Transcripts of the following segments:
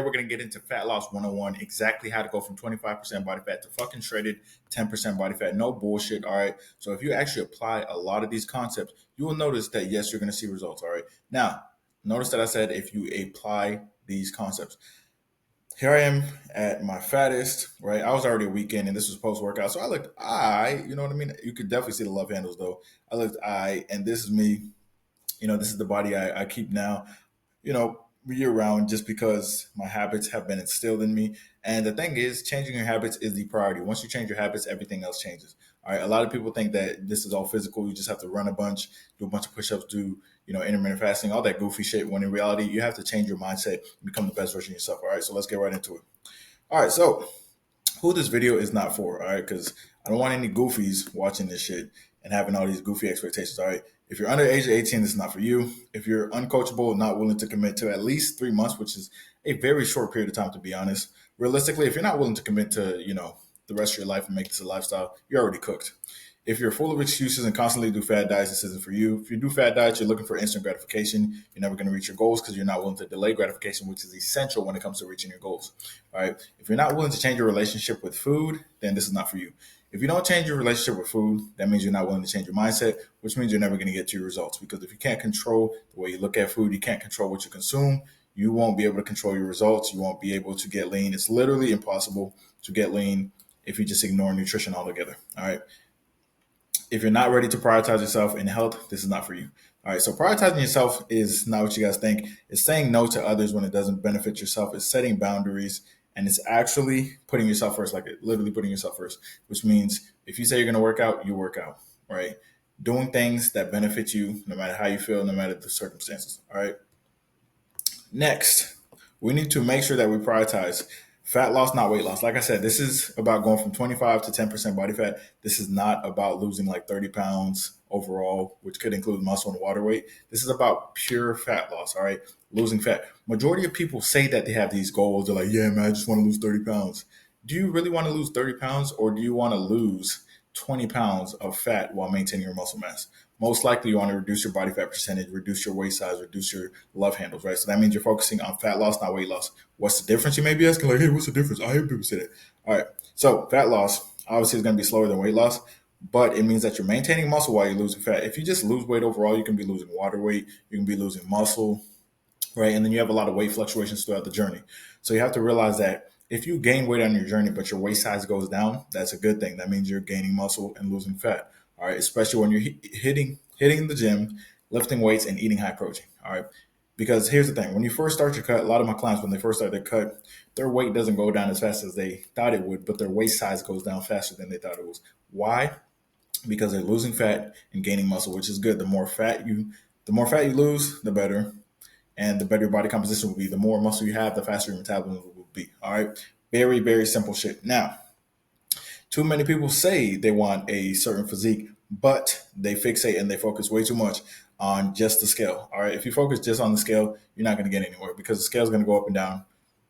We're going to get into fat loss 101, exactly how to go from 25% body fat to fucking shredded 10% body fat. No bullshit, all right? So if you actually apply a lot of these concepts, you will notice that, yes, you're going to see results, all right? Now, notice that I said if you apply these concepts. Here I am at my fattest, right? I was already a weekend and this was post workout. So I looked, you know what I mean? You could definitely see the love handles though. I looked, and this is me. This is the body I keep now, year round, just because my habits have been instilled in me. And the thing is, changing your habits is the priority. Once you change your habits, everything else changes. All right. A lot of people think that this is all physical. You just have to run a bunch, do a bunch of push ups, do, intermittent fasting, all that goofy shit. When in reality, you have to change your mindset and become the best version of yourself. All right. So let's get right into it. All right. So who this video is not for, all right? Because I don't want any goofies watching this shit and having all these goofy expectations, all right? If you're under the age of 18, this is not for you. If you're uncoachable, not willing to commit to at least 3 months, which is a very short period of time, to be honest. Realistically, if you're not willing to commit to, the rest of your life and make this a lifestyle, you're already cooked. If you're full of excuses and constantly do fad diets, this isn't for you. If you do fad diets, you're looking for instant gratification. You're never going to reach your goals because you're not willing to delay gratification, which is essential when it comes to reaching your goals. All right. If you're not willing to change your relationship with food, then this is not for you. If you don't change your relationship with food, that means you're not willing to change your mindset, which means you're never going to get to your results. Because if you can't control the way you look at food, you can't control what you consume, you won't be able to control your results. You won't be able to get lean. It's literally impossible to get lean if you just ignore nutrition altogether. All right. If you're not ready to prioritize yourself and health, this is not for you. All right. So prioritizing yourself is not what you guys think. It's saying no to others when it doesn't benefit yourself. It's setting boundaries, and it's actually putting yourself first, like literally putting yourself first, which means if you say you're going to work out, you work out, right? Doing things that benefit you, no matter how you feel, no matter the circumstances. All right. Next, we need to make sure that we prioritize fat loss, not weight loss. Like I said, this is about going from 25 to 10% body fat. This is not about losing like 30 pounds overall, which could include muscle and water weight. This is about pure fat loss, all right? Losing fat. Majority of people say that they have these goals. They're like, yeah, man, I just want to lose 30 pounds. Do you really want to lose 30 pounds, or do you want to lose 20 pounds of fat while maintaining your muscle mass? Most likely you want to reduce your body fat percentage, reduce your waist size, reduce your love handles, right? So that means you're focusing on fat loss, not weight loss. What's the difference? You may be asking, like, hey, what's the difference? I hear people say that. All right. So fat loss obviously is going to be slower than weight loss, but it means that you're maintaining muscle while you're losing fat. If you just lose weight overall, you can be losing water weight, you can be losing muscle, right? And then you have a lot of weight fluctuations throughout the journey. So you have to realize that if you gain weight on your journey, but your waist size goes down, that's a good thing. That means you're gaining muscle and losing fat. All right, especially when you're hitting the gym, lifting weights, and eating high protein. All right, because here's the thing: when you first start your cut, a lot of my clients, when they first start their cut, their weight doesn't go down as fast as they thought it would, but their waist size goes down faster than they thought it was. Why? Because they're losing fat and gaining muscle, which is good. The more fat you lose, the better, and the better your body composition will be. The more muscle you have, the faster your metabolism will be. All right, very very simple shit. Now, too many people say they want a certain physique, but they fixate and they focus way too much on just the scale. All right. If you focus just on the scale, you're not going to get anywhere because the scale is going to go up and down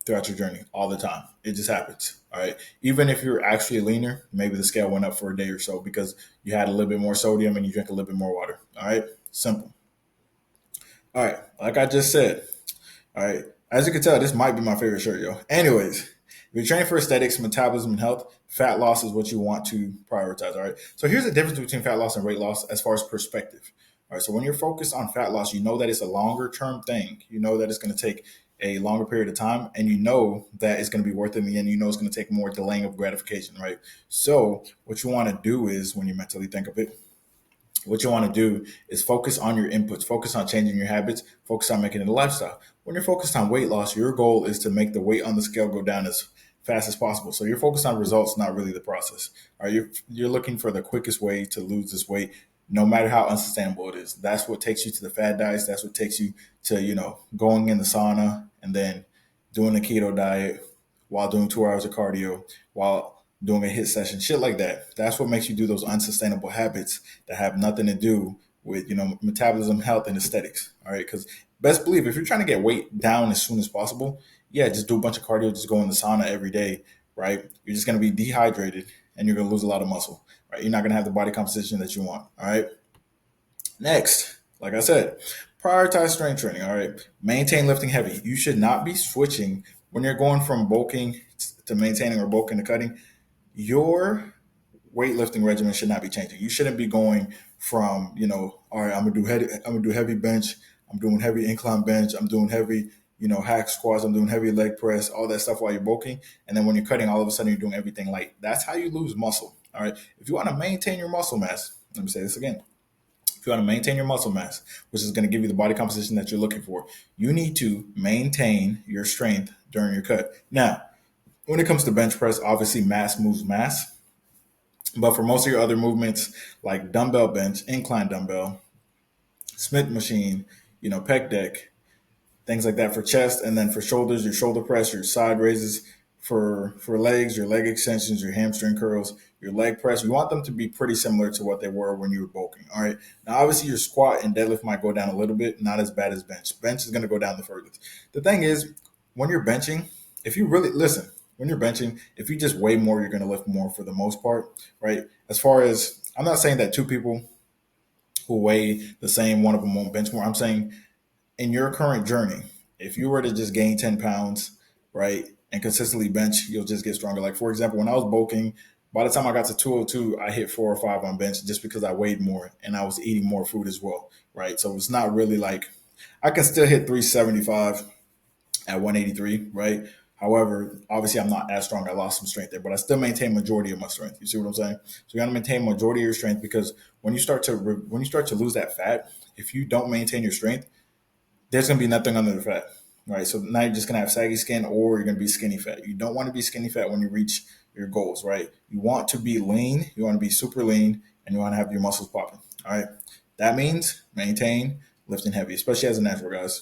throughout your journey all the time. It just happens. All right. Even if you're actually leaner, maybe the scale went up for a day or so because you had a little bit more sodium and you drank a little bit more water. All right. Simple. All right. Like I just said, all right. As you can tell, this might be my favorite shirt, yo. Anyways, if you're training for aesthetics, metabolism, and health, fat loss is what you want to prioritize. All right. So here's the difference between fat loss and weight loss as far as perspective. All right. So when you're focused on fat loss, you know that it's a longer term thing. You know that it's going to take a longer period of time, and you know that it's going to be worth it in the end. You know it's going to take more delaying of gratification, right? So what you want to do is, when you mentally think of it, what you want to do is focus on your inputs, focus on changing your habits, focus on making it a lifestyle. When you're focused on weight loss, your goal is to make the weight on the scale go down as fast as possible. So you're focused on results, not really the process. All right, you're looking for the quickest way to lose this weight, no matter how unsustainable it is. That's what takes you to the fad diets. That's what takes you to, going in the sauna and then doing a keto diet while doing 2 hours of cardio, while doing a hit session, shit like that. That's what makes you do those unsustainable habits that have nothing to do with, metabolism, health, and aesthetics. All right. Because best believe if you're trying to get weight down as soon as possible, yeah, just do a bunch of cardio, just go in the sauna every day, right? You're just going to be dehydrated and you're going to lose a lot of muscle, right? You're not going to have the body composition that you want. All right. Next, like I said, prioritize strength training. All right. Maintain lifting heavy. You should not be switching when you're going from bulking to maintaining or bulking to cutting, your weightlifting regimen should not be changing. You shouldn't be going from, all right, I'm gonna do heavy bench, I'm doing heavy incline bench, I'm doing heavy, hack squats, I'm doing heavy leg press, all that stuff while you're bulking. And then when you're cutting, all of a sudden you're doing everything light. That's how you lose muscle. All right. If you want to maintain your muscle mass, let me say this again. If you want to maintain your muscle mass, which is going to give you the body composition that you're looking for, you need to maintain your strength during your cut. Now, when it comes to bench press, obviously mass moves mass. But for most of your other movements, like dumbbell bench, incline dumbbell, Smith machine, pec deck, things like that for chest, and then for shoulders, your shoulder press, your side raises, for legs, your leg extensions, your hamstring curls, your leg press. You want them to be pretty similar to what they were when you were bulking. All right. Now, obviously, your squat and deadlift might go down a little bit, not as bad as bench. Bench is going to go down the furthest. The thing is, when you're benching, if you really listen, when you're benching, if you just weigh more, you're going to lift more for the most part, right? As far as, I'm not saying that two people who weigh the same, one of them won't bench more. I'm saying in your current journey, if you were to just gain 10 pounds, right, and consistently bench, you'll just get stronger. Like, for example, when I was bulking, by the time I got to 202, I hit 4 or 5 on bench just because I weighed more and I was eating more food as well, right? So it's not really like I can still hit 375 at 183, right? However, obviously I'm not as strong. I lost some strength there, but I still maintain majority of my strength. You see what I'm saying? So you got to maintain majority of your strength because when you start to lose that fat, if you don't maintain your strength, there's going to be nothing under the fat, right? So now you're just going to have saggy skin or you're going to be skinny fat. You don't want to be skinny fat when you reach your goals, right? You want to be lean. You want to be super lean and you want to have your muscles popping, all right? That means maintain lifting heavy, especially as a natural, guys.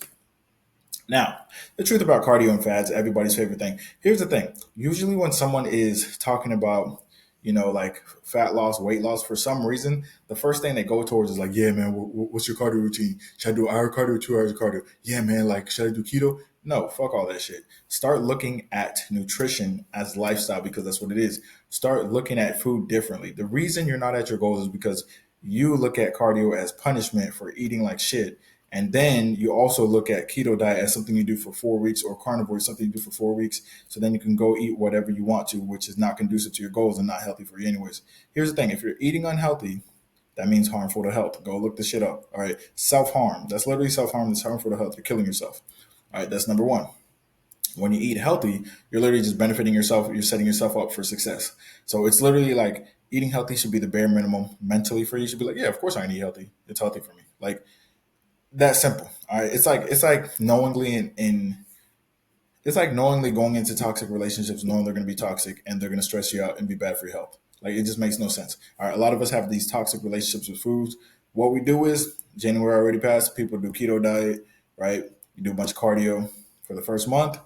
Now, the truth about cardio and fads, everybody's favorite thing. Here's the thing. Usually when someone is talking about, like fat loss, weight loss, for some reason, the first thing they go towards is like, yeah, man, what's your cardio routine? Should I do hour cardio, 2 hours of cardio? Yeah, man, like, should I do keto? No, fuck all that shit. Start looking at nutrition as lifestyle because that's what it is. Start looking at food differently. The reason you're not at your goals is because you look at cardio as punishment for eating like shit, and then you also look at keto diet as something you do for 4 weeks, or carnivore is something you do for 4 weeks. So then you can go eat whatever you want to, which is not conducive to your goals and not healthy for you anyways. Here's the thing. If you're eating unhealthy, that means harmful to health. Go look this shit up. All right. Self-harm. That's literally self-harm. That's harmful to health. You're killing yourself. All right. That's number one. When you eat healthy, you're literally just benefiting yourself. You're setting yourself up for success. So it's literally like eating healthy should be the bare minimum mentally for you. You should be like, yeah, of course I can eat healthy. It's healthy for me. Like, that simple. All right. It's like knowingly going into toxic relationships, knowing they're going to be toxic and they're going to stress you out and be bad for your health. Like, it just makes no sense. All right. A lot of us have these toxic relationships with foods. What we do is January already passed. People do keto diet, right? You do a bunch of cardio for the first month.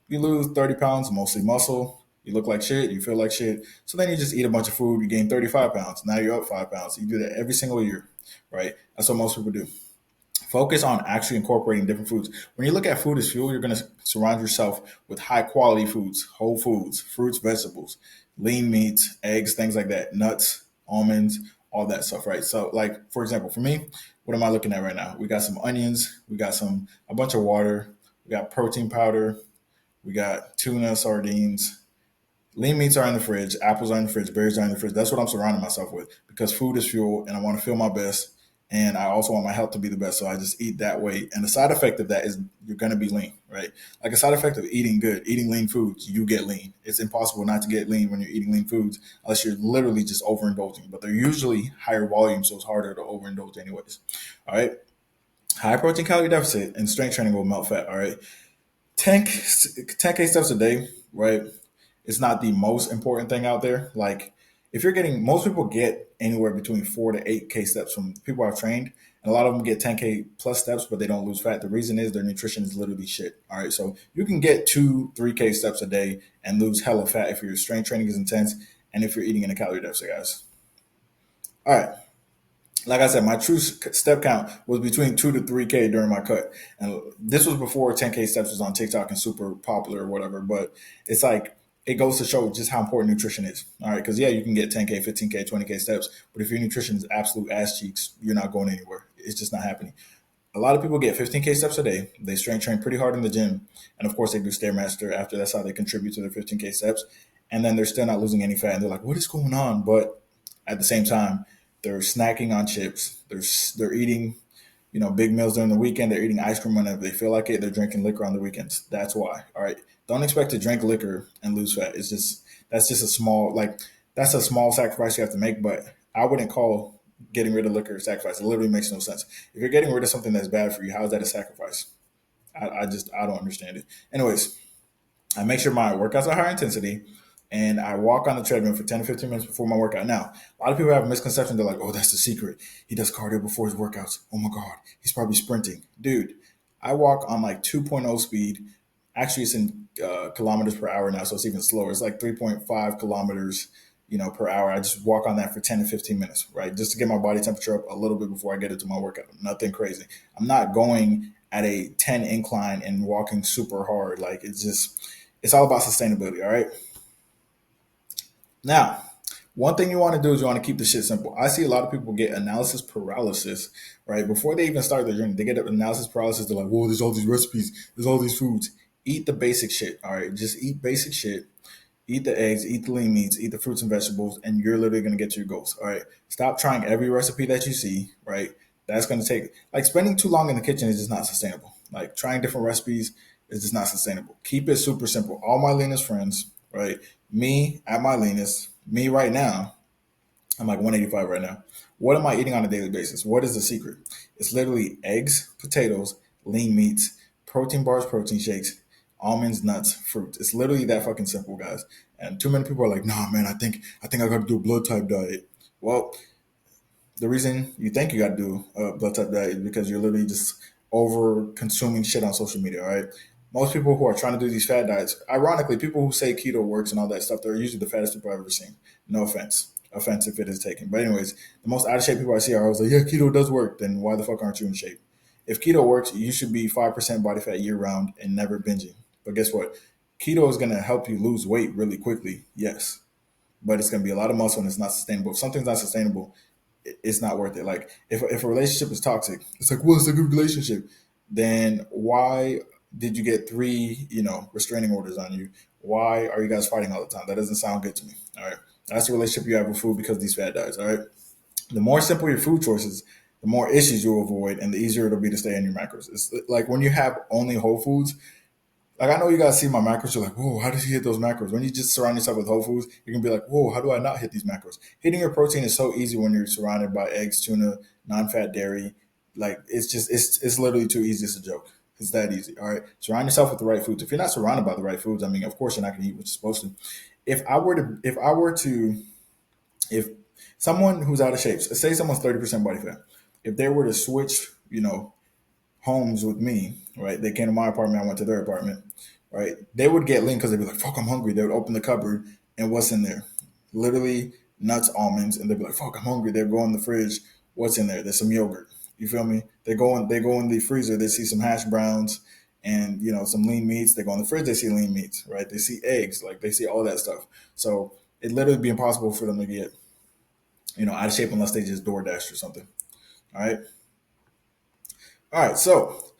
You lose 30 pounds, mostly muscle. You look like shit. You feel like shit. So then you just eat a bunch of food. You gain 35 pounds. Now you're up 5 pounds. You do that every single year, right? That's what most people do. Focus on actually incorporating different foods. When you look at food as fuel, you're going to surround yourself with high quality foods, whole foods, fruits, vegetables, lean meats, eggs, things like that, nuts, almonds, all that stuff, right? So, like, for example, for me, what am I looking at right now? We got some onions, we got a bunch of water, we got protein powder, we got tuna, sardines, lean meats are in the fridge, apples are in the fridge, berries are in the fridge. That's what I'm surrounding myself with because food is fuel and I want to feel my best. And I also want my health to be the best. So I just eat that way. And the side effect of that is you're going to be lean, right? Like a side effect of eating good, eating lean foods, you get lean. It's impossible not to get lean when you're eating lean foods unless you're literally just overindulging. But they're usually higher volume, so it's harder to overindulge anyways. All right. High protein calorie deficit and strength training will melt fat. All right. 10, 10K steps a day, right? It's not the most important thing out there. Like, if you're getting, most people get anywhere between 4 to 8K steps from people I've trained, and a lot of them get 10K plus steps, but they don't lose fat. The reason is their nutrition is literally shit. All right, so you can get 2, 3K steps a day and lose hella fat if your strength training is intense and if you're eating in a calorie deficit, guys. All right, like I said, my true step count was between 2 to 3K during my cut. And this was before 10K steps was on TikTok and super popular or whatever. But it's like, it goes to show just how important nutrition is. All right. Because, yeah, you can get 10K, 15K, 20K steps. But if your nutrition is absolute ass cheeks, you're not going anywhere. It's just not happening. A lot of people get 15K steps a day. They strength train pretty hard in the gym, and of course they do stairmaster after. That's how they contribute to their 15K steps, and then they're still not losing any fat. And they're like, "What is going on?" But at the same time, they're snacking on chips. They're eating, big meals during the weekend. They're eating ice cream whenever they feel like it. They're drinking liquor on the weekends. That's why. All right. Don't expect to drink liquor and lose fat. That's just a small that's a small sacrifice you have to make. But I wouldn't call getting rid of liquor a sacrifice. It literally makes no sense. If you're getting rid of something that's bad for you, how is that a sacrifice? I don't understand it. Anyways, I make sure my workouts are high intensity and I walk on the treadmill for 10 to 15 minutes before my workout. Now, a lot of people have a misconception. They're like, oh, that's the secret. He does cardio before his workouts. Oh my God, he's probably sprinting. Dude, I walk on like 2.0 speed. Actually, it's in kilometers per hour now, so it's even slower. It's like 3.5 kilometers, per hour. I just walk on that for 10 to 15 minutes, right? Just to get my body temperature up a little bit before I get into my workout. Nothing crazy. I'm not going at a 10 incline and walking super hard. Like it's all about sustainability. All right. Now, one thing you want to do is you want to keep the shit simple. I see a lot of people get analysis paralysis, right? Before they even start their journey, they get analysis paralysis. They're like, whoa, there's all these recipes, there's all these foods. Eat the basic shit. All right. Just eat basic shit. Eat the eggs, eat the lean meats, eat the fruits and vegetables, and you're literally going to get to your goals. All right. Stop trying every recipe that you see, right? That's going to take, like, spending too long in the kitchen is just not sustainable. Like, trying different recipes is just not sustainable. Keep it super simple. All my leanest friends, right? Me at my leanest, me right now, I'm like 185 right now. What am I eating on a daily basis? What is the secret? It's literally eggs, potatoes, lean meats, protein bars, protein shakes, almonds, nuts, fruit. It's literally that fucking simple, guys. And too many people are like, nah, man, I think I got to do a blood type diet. Well, the reason you think you got to do a blood type diet is because you're literally just over consuming shit on social media. All right. Most people who are trying to do these fad diets, ironically, people who say keto works and all that stuff, they're usually the fattest people I've ever seen. No offense if it is taken. But anyways, the most out of shape people I see are always like, yeah, keto does work. Then why the fuck aren't you in shape? If keto works, you should be 5% body fat year round and never binging. But guess what? Keto is going to help you lose weight really quickly. Yes, but it's going to be a lot of muscle and it's not sustainable. If something's not sustainable, it's not worth it. Like if a relationship is toxic, it's like, well, it's a good relationship. Then why did you get three, restraining orders on you? Why are you guys fighting all the time? That doesn't sound good to me. All right. That's the relationship you have with food because of these fat diets. All right. The more simple your food choices, the more issues you'll avoid and the easier it'll be to stay in your macros. It's like when you have only whole foods, like I know you guys see my macros, you're like, whoa, how does he hit those macros? When you just surround yourself with whole foods, you can be like, whoa, how do I not hit these macros? Hitting your protein is so easy when you're surrounded by eggs, tuna, non-fat dairy. Like it's literally too easy. It's a joke. It's that easy. All right. Surround yourself with the right foods. If you're not surrounded by the right foods, I mean, of course you're not gonna eat what you're supposed to. If someone who's out of shape, say someone's 30% body fat, if they were to switch, homes with me, right? They came to my apartment, I went to their apartment, right? They would get lean because they'd be like, fuck, I'm hungry. They would open the cupboard and what's in there? Literally nuts, almonds, and they'd be like, fuck, I'm hungry. They'd go in the fridge, what's in there? There's some yogurt. You feel me? They go in the freezer, they see some hash browns and some lean meats. They go in the fridge, they see lean meats, right? They see eggs, like they see all that stuff. So it literally be impossible for them to get, out of shape unless they just DoorDash or something. All right. All right. So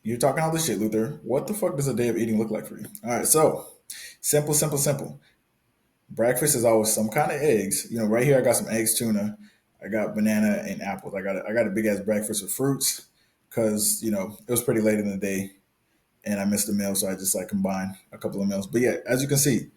you're talking all this shit, Luther. What the fuck does a day of eating look like for you? All right, so simple, simple, simple. Breakfast is always some kind of eggs. Right here I got some eggs, tuna. I got banana and apples. I got a big ass breakfast with fruits because it was pretty late in the day and I missed a meal, so I just like combined a couple of meals. But yeah, as you can see,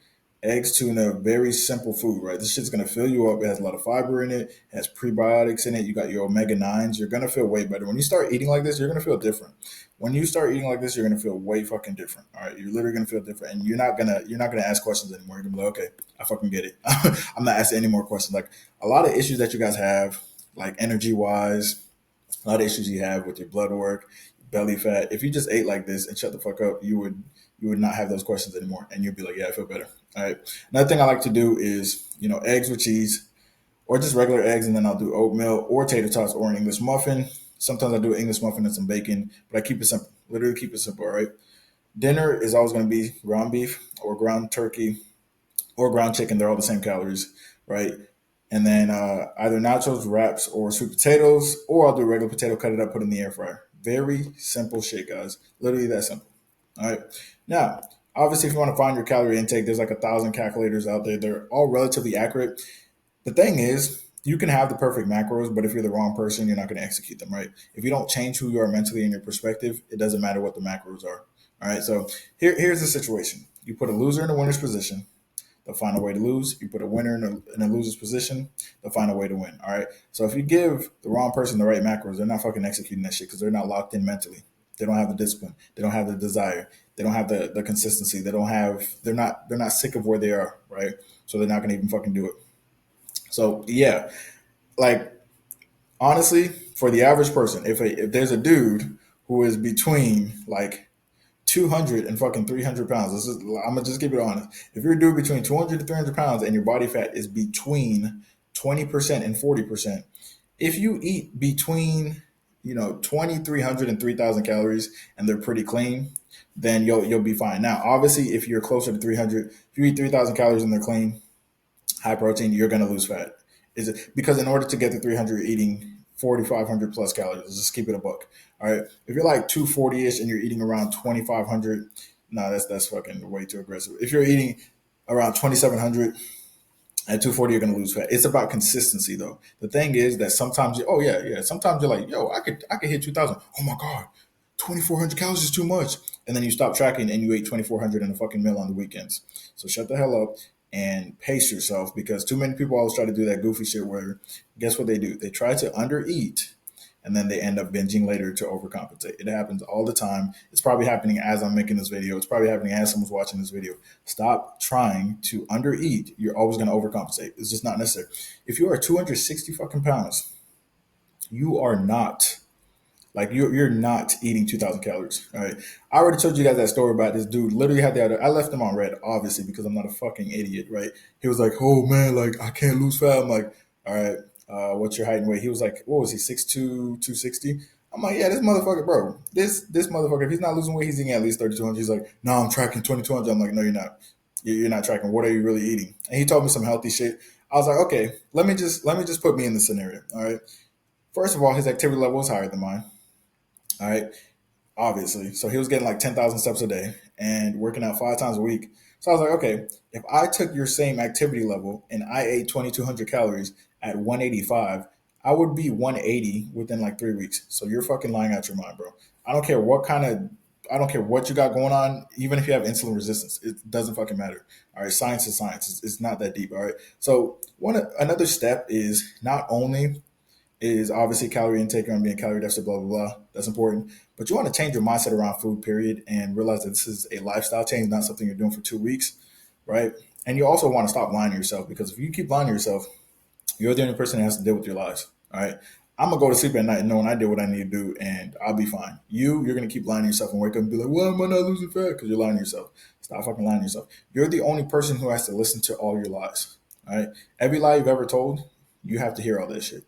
eggs, tuna, very simple food, right? This shit's gonna fill you up. It has a lot of fiber in it, has prebiotics in it. You got your omega nines. You're gonna feel way better when you start eating like this. You're gonna feel different. When you start eating like this, you're gonna feel way fucking different. All right, you're literally gonna feel different, and you're not gonna ask questions anymore. You're gonna be like, okay, I fucking get it. I'm not asking any more questions. Like a lot of issues that you guys have, like energy wise, a lot of issues you have with your blood work, belly fat. If you just ate like this and shut the fuck up, you would not have those questions anymore, and you'd be like, yeah, I feel better. All right. Another thing I like to do is eggs with cheese, or just regular eggs, and then I'll do oatmeal or tater tots or an English muffin. Sometimes I do an English muffin and some bacon, but I keep it simple. Literally keep it simple. All right. Dinner is always going to be ground beef or ground turkey or ground chicken. They're all the same calories, right? And then either nachos, wraps, or sweet potatoes, or I'll do regular potato, cut it up, put it in the air fryer. Very simple shit, guys. Literally that simple. All right. Now, obviously, if you want to find your calorie intake, there's like 1,000 calculators out there. They're all relatively accurate. The thing is, you can have the perfect macros, but if you're the wrong person, you're not going to execute them right. If you don't change who you are mentally in your perspective, it doesn't matter what the macros are. All right. So here's the situation: you put a loser in a winner's position, they'll find a way to lose. You put a winner in a loser's position, they'll find a way to win. All right. So if you give the wrong person the right macros, they're not fucking executing that shit because they're not locked in mentally. They don't have the discipline. They don't have the desire. They don't have the consistency. They're not sick of where they are, right? So they're not gonna even fucking do it. So yeah, like honestly, for the average person, if there's a dude who is between like 200 and fucking 300 pounds. I'm gonna just keep it honest. If you're a dude between 200 to 300 pounds and your body fat is between 20% and 40%, if you eat between 2,300 and 3,000 calories and they're pretty clean, then you'll be fine. Now, obviously, if you're closer to 300, if you eat 3,000 calories and they're clean, high protein, you're going to lose fat. Is it because in order to get to 300, you're eating 4,500 plus calories? Let's just keep it a buck. All right. If you're like 240 ish and you're eating around 2,500, no, that's fucking way too aggressive. If you're eating around 2,700 at 240, you're going to lose fat. It's about consistency, though. The thing is that sometimes, oh yeah, yeah. Sometimes you're like, yo, I could hit 2,000. Oh my god, 2,400 calories is too much. And then you stop tracking and you ate 2,400 in a fucking meal on the weekends. So shut the hell up and pace yourself because too many people always try to do that goofy shit where guess what they do? They try to undereat and then they end up binging later to overcompensate. It happens all the time. It's probably happening as I'm making this video. It's probably happening as someone's watching this video. Stop trying to undereat. You're always going to overcompensate. It's just not necessary. If you are 260 fucking pounds, you are not like you're not eating 2,000 calories. All right. I already told you guys that story about this dude. Literally had the other. I left him on red, obviously, because I'm not a fucking idiot, right? He was like, "Oh man, like I can't lose fat." I'm like, "All right, what's your height and weight?" He was like, "What was he? 6'2", 260." I'm like, "Yeah, this motherfucker, bro. This motherfucker. If he's not losing weight, he's eating at least 3,200." He's like, "No, I'm tracking 2,200." I'm like, "No, you're not. You're not tracking. What are you really eating?" And he told me some healthy shit. I was like, "Okay, let me just put me in the scenario. All right. First of all, his activity level is higher than mine. All right, obviously. So he was getting like 10,000 steps a day and working out 5 times a week. So I was like, okay, if I took your same activity level and I ate 2,200 calories at 185, I would be 180 within like 3 weeks. So you're fucking lying out your mind, bro. I don't care what kind of, I don't care what you got going on, even if you have insulin resistance, it doesn't fucking matter. All right, science is science. It's not that deep. All right. So another step is not only is obviously calorie intake and being calorie deficit, blah, blah, blah. That's important. But you want to change your mindset around food, period, and realize that this is a lifestyle change, not something you're doing for 2 weeks, right? And you also want to stop lying to yourself because if you keep lying to yourself, you're the only person that has to deal with your lies, all right? I'm gonna go to sleep at night knowing I did what I need to do and I'll be fine. You're gonna keep lying to yourself and wake up and be like, "Why am I not losing fat?" Because you're lying to yourself. Stop fucking lying to yourself. You're the only person who has to listen to all your lies. All right. Every lie you've ever told, you have to hear all that shit.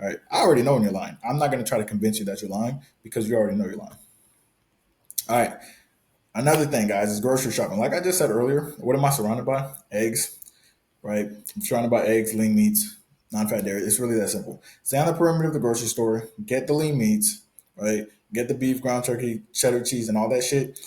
All right. I already know when you're lying. I'm not gonna try to convince you that you're lying because you already know you're lying. All right. Another thing, guys, is grocery shopping. Like I just said earlier, what am I surrounded by? Eggs, right? I'm surrounded by eggs, lean meats, non-fat dairy. It's really that simple. Stay on the perimeter of the grocery store, get the lean meats, right? Get the beef, ground turkey, cheddar cheese, and all that shit.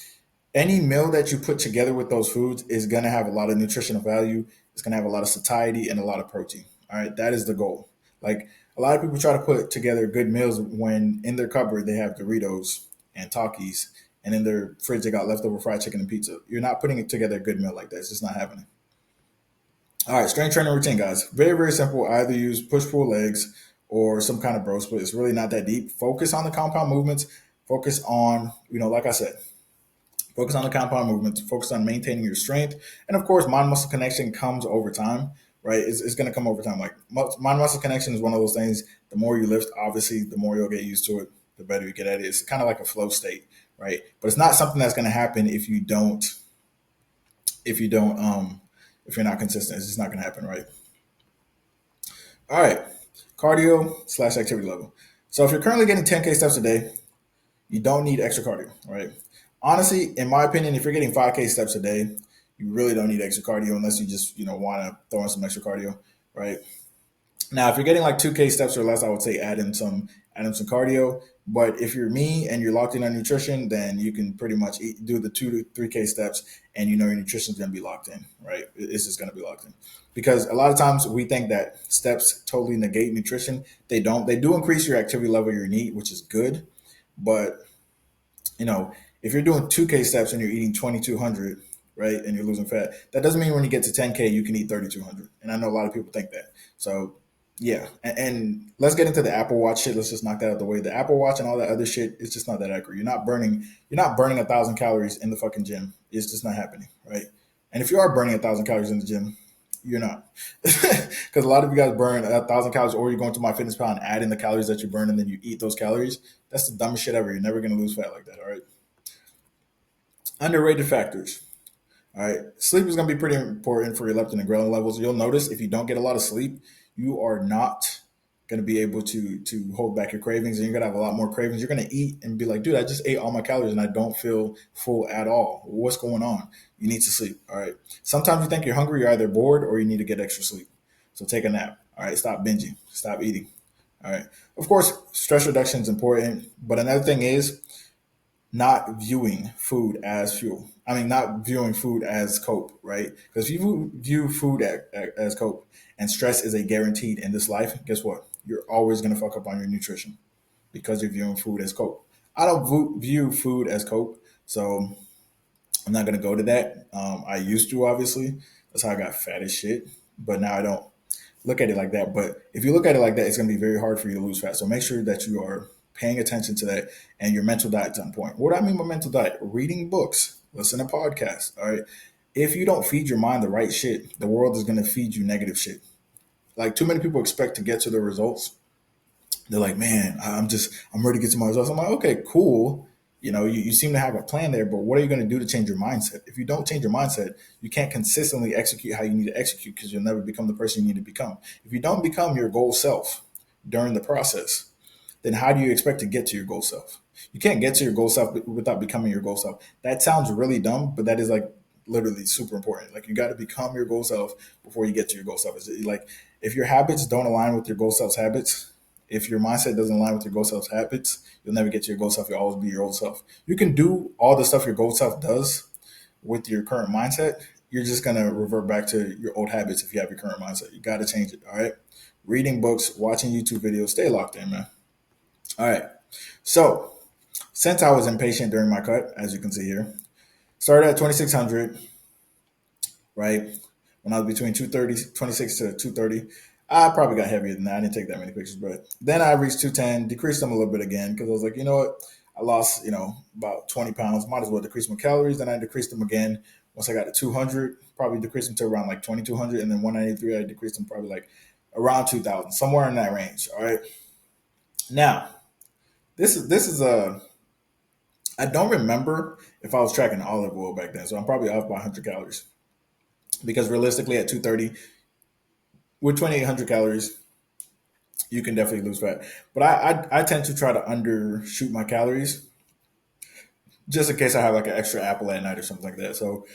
Any meal that you put together with those foods is gonna have a lot of nutritional value. It's gonna have a lot of satiety and a lot of protein. All right, that is the goal. Like a lot of people try to put together good meals when in their cupboard they have Doritos and Takis, and in their fridge they got leftover fried chicken and pizza. You're not putting it together a good meal like that. It's just not happening. All right, strength training routine, guys. Very, very simple. Either use push pull legs or some kind of bro split. It's really not that deep. Focus on the compound movements. Focus on, like I said, focus on the compound movements. Focus on maintaining your strength. And of course, mind muscle connection comes over time, right? It's going to come over time. Like mind muscle connection is one of those things. The more you lift, obviously, the more you'll get used to it, the better you get at it. It's kind of like a flow state, right? But it's not something that's going to happen if you don't, if you're not consistent. It's just not going to happen, right? All right, cardio slash activity level. So if you're currently getting 10K steps a day, you don't need extra cardio, right? Honestly, in my opinion, if you're getting 5K steps a day, you really don't need extra cardio unless you just, want to throw in some extra cardio, right? Now, if you're getting like 2K steps or less, I would say add in some cardio. But if you're me and you're locked in on nutrition, then you can pretty much do the 2 to 3K steps, and you know your nutrition's going to be locked in, right? It's just going to be locked in. Because a lot of times we think that steps totally negate nutrition. They don't. They do increase your activity level, your need, which is good. But you know, if you're doing 2K steps and you're eating 2,200, right, and you're losing fat, that doesn't mean when you get to 10K you can eat 3,200. And I know a lot of people think that. So yeah, and let's get into the Apple Watch shit. Let's just knock that out the way. The Apple Watch and all that other shit, it's just not that accurate. You're not burning 1,000 calories in the fucking gym. It's just not happening, right? And if you are burning 1,000 calories in the gym, you're not, because a lot of you guys burn 1,000 calories, or you're going to MyFitnessPal and add in the calories that you burn, and then you eat those calories. That's the dumbest shit ever. You're never gonna lose fat like that. All right. Underrated factors. All right. Sleep is going to be pretty important for your leptin and ghrelin levels. You'll notice if you don't get a lot of sleep, you are not going to be able to hold back your cravings, and you're going to have a lot more cravings. You're going to eat and be like, dude, I just ate all my calories and I don't feel full at all. What's going on? You need to sleep. All right. Sometimes you think you're hungry, you're either bored or you need to get extra sleep. So take a nap. All right. Stop binging. Stop eating. All right. Of course, stress reduction is important, but another thing is not viewing food as fuel. I mean, not viewing food as cope, right? Because if you view food as cope, and stress is a guaranteed in this life, guess what? You're always going to fuck up on your nutrition because you're viewing food as cope. I don't view food as cope, so I'm not going to go to that. I used to, obviously. That's how I got fat as shit. But now I don't look at it like that. But if you look at it like that, it's going to be very hard for you to lose fat. So make sure that you are paying attention to that, and your mental diet's on point. What do I mean by mental diet? Reading books, listen to podcasts. All right. If you don't feed your mind the right shit, the world is going to feed you negative shit. Like, too many people expect to get to the results. They're like, man, I'm ready to get to my results. I'm like, okay, cool. You seem to have a plan there, but what are you going to do to change your mindset? If you don't change your mindset, you can't consistently execute how you need to execute, because you'll never become the person you need to become. If you don't become your goal self during the process, then how do you expect to get to your goal self? You can't get to your goal self without becoming your goal self. That sounds really dumb, but that is like literally super important. Like, you got to become your goal self before you get to your goal self. It's like, if your habits don't align with your goal self's habits, if your mindset doesn't align with your goal self's habits, you'll never get to your goal self. You'll always be your old self. You can do all the stuff your goal self does with your current mindset. You're just gonna revert back to your old habits if you have your current mindset. You got to change it. All right. Reading books, watching YouTube videos, stay locked in, man. All right. So, since I was impatient during my cut, as you can see here, started at 2,600, right? When I was between 230, 26 to 230. I probably got heavier than that. I didn't take that many pictures, but then I reached 210, decreased them a little bit again, because I was like, you know what? I lost, about 20 pounds. Might as well decrease my calories. Then I decreased them again. Once I got to 200, probably decreased them to around like 2,200. And then 193, I decreased them probably like around 2,000, somewhere in that range. All right. Now, this is a I don't remember if I was tracking olive oil back then, so I'm probably off by 100 calories. Because realistically, at 230, with 2,800 calories, you can definitely lose fat. But I tend to try to undershoot my calories just in case I have like an extra apple at night or something like that. So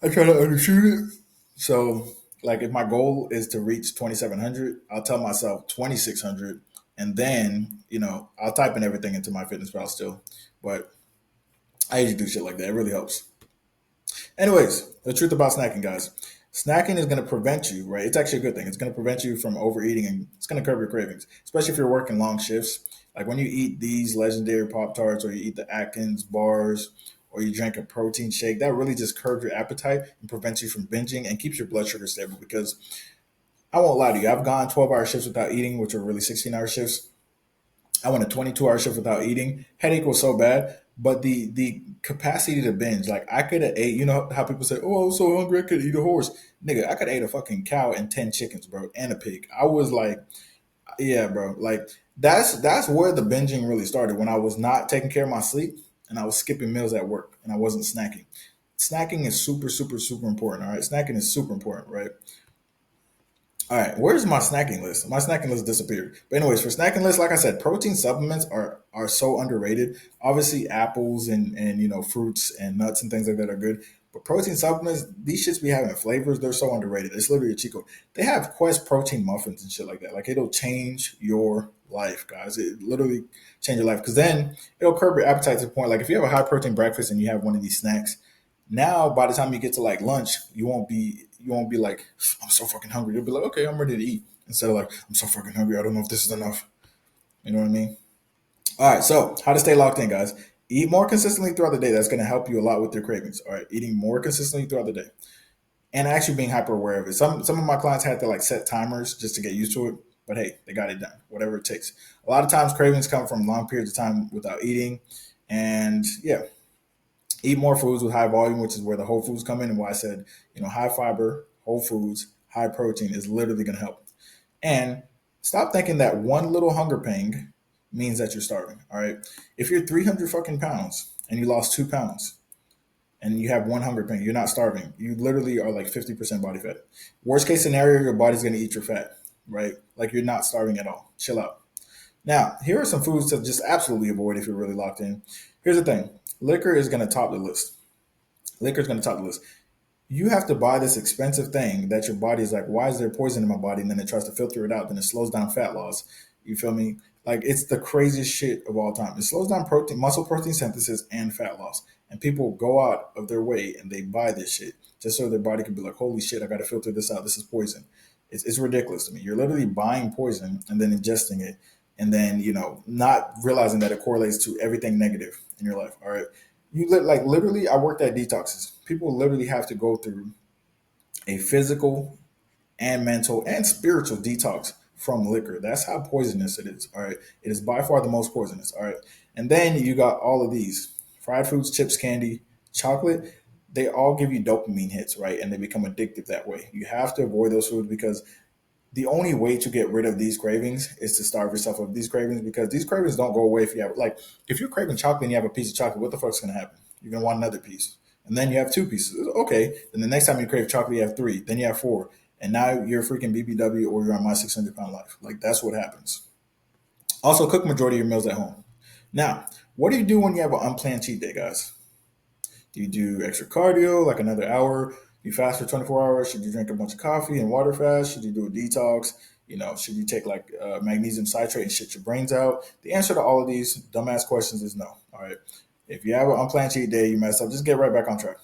I try to undershoot it. So, like, if my goal is to reach 2,700, I'll tell myself 2,600, and then I'll type in everything into my fitness pal still. But I usually do shit like that. It really helps. Anyways, the truth about snacking, guys. Snacking is going to prevent you, right? It's actually a good thing. It's going to prevent you from overeating, and it's going to curb your cravings, especially if you're working long shifts. Like when you eat these legendary Pop Tarts, or you eat the Atkins bars, or you drink a protein shake, that really just curbs your appetite and prevents you from binging and keeps your blood sugar stable. Because I won't lie to you, I've gone 12-hour shifts without eating, which are really 16-hour shifts. I went a 22-hour shift without eating. Headache was so bad, but the capacity to binge, like I could have ate. You know how people say, "Oh, I was so hungry I could eat a horse." Nigga, I could have ate a fucking cow and 10 chickens, bro, and a pig. I was like, yeah, bro. Like that's where the binging really started, when I was not taking care of my sleep and I was skipping meals at work and I wasn't snacking. Snacking is super, super, super important. All right, snacking is super important, right? All right, where's my snacking list? My snacking list disappeared. But anyways, for snacking list, like I said, protein supplements are so underrated. Obviously, apples and fruits and nuts and things like that are good. But protein supplements, these shits be having flavors. They're so underrated. It's literally a cheat code. They have Quest protein muffins and shit like that. Like it'll change your life, guys. It literally change your life because then it'll curb your appetite to the point. Like if you have a high protein breakfast and you have one of these snacks, now by the time you get to like lunch, you won't be like I'm so fucking hungry. You'll be like, okay, I'm ready to eat instead of like I'm so fucking hungry. I don't know if this is enough. You know what I mean? All right, so how to stay locked in, guys. Eat more consistently throughout the day. That's going to help you a lot with your cravings. All right, eating more consistently throughout the day, and actually being hyper aware of it. Some of my clients had to like set timers just to get used to it, but hey, they got it done. Whatever it takes. A lot of times, cravings come from long periods of time without eating, and yeah, eat more foods with high volume, which is where the whole foods come in, and why I said high fiber, whole foods, high protein is literally going to help. And stop thinking that one little hunger pang means that you're starving. All right. If you're 300 fucking pounds and you lost 2 pounds and you have one hunger pang, you're not starving. You literally are like 50% body fat. Worst case scenario, your body's going to eat your fat, right? Like you're not starving at all. Chill out. Now, here are some foods to just absolutely avoid if you're really locked in. Here's the thing liquor is going to top the list. Liquor is going to top the list. You have to buy this expensive thing that your body is like, why is there poison in my body? And then it tries to filter it out. Then it slows down fat loss. You feel me? Like it's the craziest shit of all time. It slows down protein, muscle protein synthesis and fat loss. And people go out of their way and they buy this shit just so their body can be like, holy shit, I got to filter this out. This is poison. It's ridiculous to me. You're literally buying poison and then ingesting it. And then, not realizing that it correlates to everything negative in your life. All right. Like literally, I worked at detoxes. People literally have to go through a physical and mental and spiritual detox from liquor. That's how poisonous it is. All right. It is by far the most poisonous. All right. And then you got all of these fried foods, chips, candy, chocolate. They all give you dopamine hits, right? And they become addictive that way. You have to avoid those foods because the only way to get rid of these cravings is to starve yourself of these cravings because these cravings don't go away if you have like if you're craving chocolate and you have a piece of chocolate, what the fuck's gonna happen? You're gonna want another piece. And then you have two pieces. Okay. Then the next time you crave chocolate, you have three. Then you have four. And now you're freaking BBW or you're on my 600-pound life. Like that's what happens. Also, cook majority of your meals at home. Now, what do you do when you have an unplanned cheat day, guys? Do you do extra cardio, like another hour? Do you fast for 24 hours? Should you drink a bunch of coffee and water fast? Should you do a detox? Should you take like magnesium citrate and shit your brains out? The answer to all of these dumbass questions is no. All right. If you have an unplanned cheat day, you mess up, just get right back on track.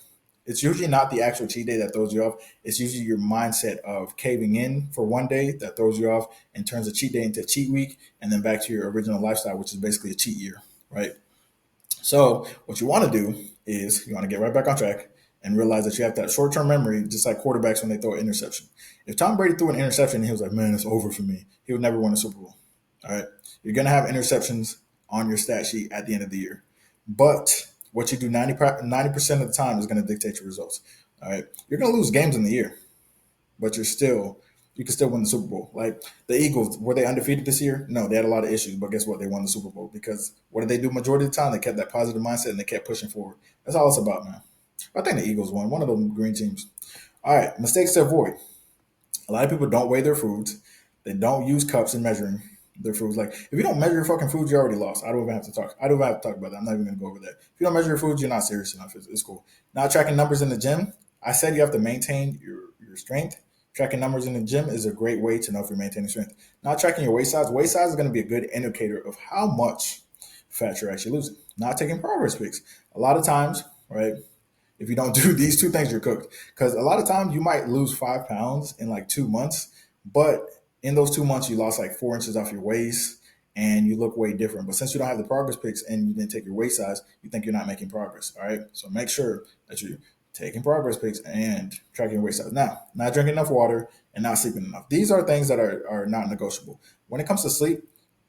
It's usually not the actual cheat day that throws you off. It's usually your mindset of caving in for one day that throws you off and turns a cheat day into a cheat week and then back to your original lifestyle, which is basically a cheat year, right? So what you want to do is you want to get right back on track and realize that you have that short-term memory, just like quarterbacks when they throw an interception. If Tom Brady threw an interception and he was like, man, it's over for me, he would never win a Super Bowl. All right. You're going to have interceptions on your stat sheet at the end of the year. But what you do 90% of the time is going to dictate your results. All right. You're going to lose games in the year, but you can still win the Super Bowl. Like the Eagles, were they undefeated this year? No, they had a lot of issues, but guess what? They won the Super Bowl because what did they do majority of the time? They kept that positive mindset and they kept pushing forward. That's all it's about, man. I think the Eagles won, one of them green teams. All right, mistakes to avoid. A lot of people don't weigh their foods. They don't use cups in measuring their foods. Like if you don't measure your fucking foods, you're already lost. I don't even have to talk. I don't even have to talk about that. I'm not even gonna go over that. If you don't measure your foods, you're not serious enough. It's cool. Not tracking numbers in the gym. I said you have to maintain your strength. Tracking numbers in the gym is a great way to know if you're maintaining strength. Not tracking your waist size. Waist size is going to be a good indicator of how much fat you're actually losing. Not taking progress pics. A lot of times, right? If you don't do these two things, you're cooked. Because a lot of times you might lose 5 pounds in like 2 months, but in those 2 months you lost like 4 inches off your waist and you look way different. But since you don't have the progress pics and you didn't take your waist size, you think you're not making progress. All right. So make sure that you're taking progress pics and tracking your waist size. Now, not drinking enough water and not sleeping enough. These are things that are not negotiable. When it comes to sleep,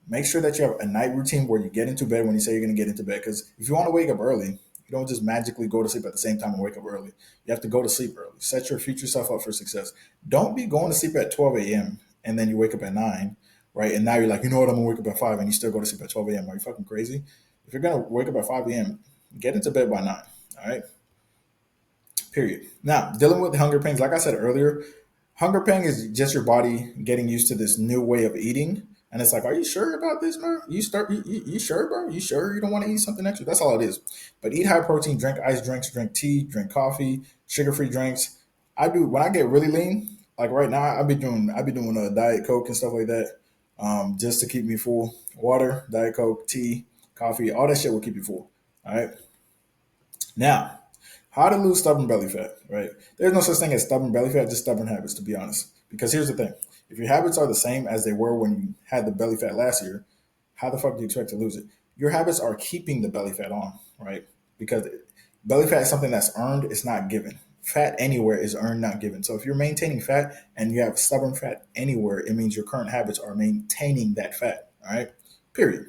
make sure that you have a night routine where you get into bed when you say you're going to get into bed. Because if you want to wake up early, you don't just magically go to sleep at the same time and wake up early. You have to go to sleep early. Set your future self up for success. Don't be going to sleep at 12 a.m. and then you wake up at 9, right? And now you're like, you know what, I'm going to wake up at 5 and you still go to sleep at 12 a.m. Are you fucking crazy? If you're going to wake up at 5 a.m., get into bed by 9, all right? Period. Now, dealing with hunger pains, like I said earlier, hunger pain is just your body getting used to this new way of eating And it's like, are you sure about this, bro? You sure, bro? You sure you don't want to eat something extra? That's all it is. But eat high protein, drink ice drinks, drink tea, drink coffee, sugar free drinks. I do when I get really lean. Like right now, I be doing a diet coke and stuff like that, just to keep me full. Water, diet coke, tea, coffee, all that shit will keep you full. All right. Now, how to lose stubborn belly fat, right? There's no such thing as stubborn belly fat, just stubborn habits, to be honest. Because here's the thing: if your habits are the same as they were when you had the belly fat last year, how the fuck do you expect to lose it? Your habits are keeping the belly fat on, right? Because belly fat is something that's earned, it's not given. Fat anywhere is earned, not given. So if you're maintaining fat and you have stubborn fat anywhere, it means your current habits are maintaining that fat, all right? Period.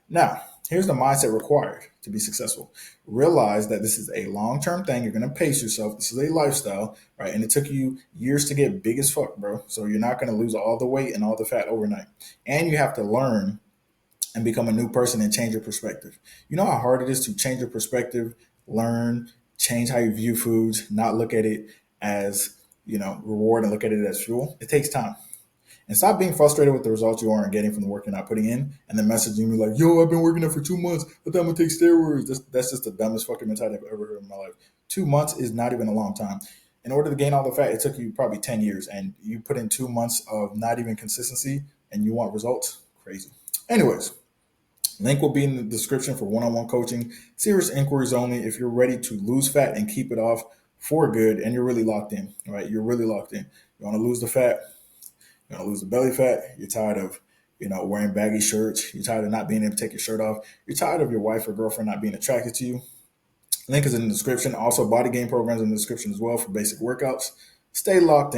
Now, here's the mindset required to be successful. Realize that this is a long term thing. You're going to pace yourself. This is a lifestyle, right? And it took you years to get big as fuck, bro. So you're not going to lose all the weight and all the fat overnight. And you have to learn and become a new person and change your perspective. You know how hard it is to change your perspective, learn, change how you view foods, not look at it as, reward and look at it as fuel? It takes time. And stop being frustrated with the results you aren't getting from the work you're not putting in, and then messaging me like, "Yo, I've been working out for 2 months. I thought I'm gonna take steroids." That's just the dumbest fucking mentality I've ever heard in my life. 2 months is not even a long time. In order to gain all the fat, it took you probably 10 years, and you put in 2 months of not even consistency, and you want results? Crazy. Anyways, link will be in the description for one-on-one coaching. Serious inquiries only. If you're ready to lose fat and keep it off for good, and you're really locked in, right? You're really locked in. You want to lose the fat, you want to lose the belly fat. You're tired of, wearing baggy shirts. You're tired of not being able to take your shirt off. You're tired of your wife or girlfriend not being attracted to you. Link is in the description. Also, body gain programs in the description as well for basic workouts. Stay locked in.